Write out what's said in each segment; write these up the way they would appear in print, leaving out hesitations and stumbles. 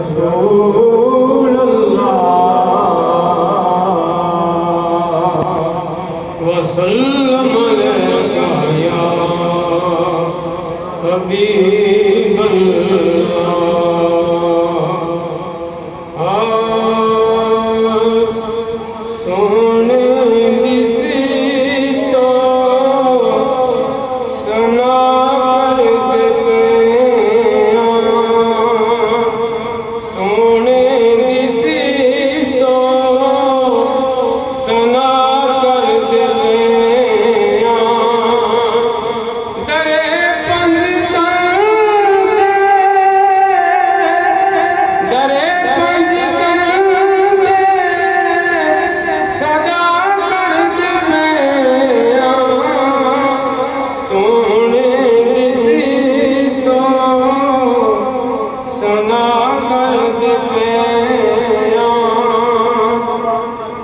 रसूल अल्लाह वसल्लम अलैका या हबीब अल्लाह। सोने दी सीतो सना कर दे, सोने दी सीतो सना कर दे। दरे पंजतन दे, दरे पंजतन दे सदा कर दे। सोने दी सीतो सना कर दे।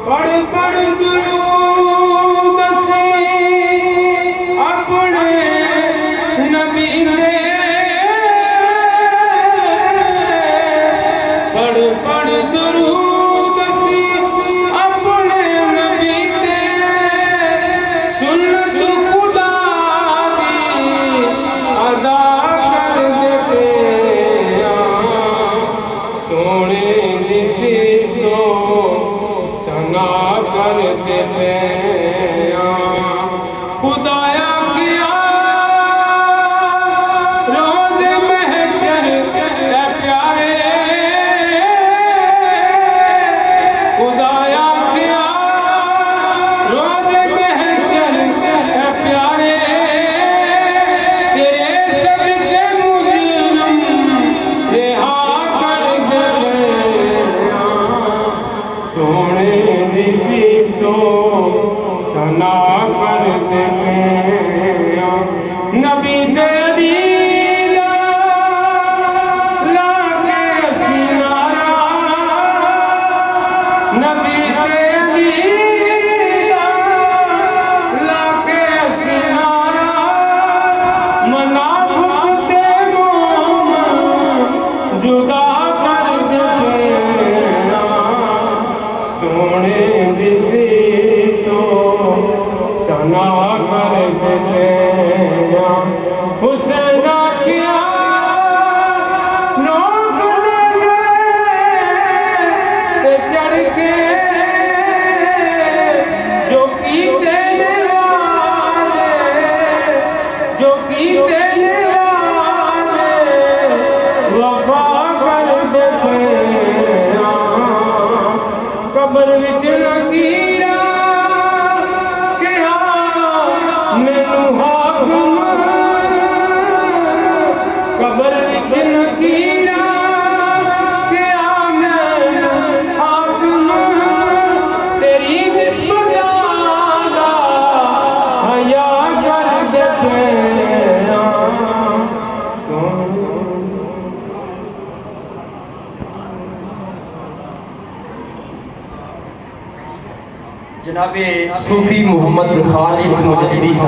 पढ़ पढ़ दुरूद सी अपने नबी दे, पढ़ पढ़ दुरूद सी अपने नबी दे। सुन्नत खुदा दी अदा कर दे। सोने दी सीतो सना कर दे। खुदाया किया रोज़ महशर है प्यारे, खुदाया किया रोज़ महशर है प्यारे। तेरे सदके मुजरिम रिहा कर दे। सोने दी सीतो सना कर दे। नबी तेरी लागे सिनारा, नबी तेरी लागे सिनारा। मुनाफिक ते मोमिन जुदा कर दे। सोने दी सीतो सना कर दे। हुसैन आखिया लोग ते चढ़ के जो कीते वाले, जो कीते वाले वफा कर दे। कब्र विच लकीरा कहा मैनू हाकम, कब्र विच लकीरा कहा मैनू हाकम। तेरी निस्बत ज़्यादा हया कर दे। जनाबे सूफी मोहम्मद खालिद मुजद्दिदी साहब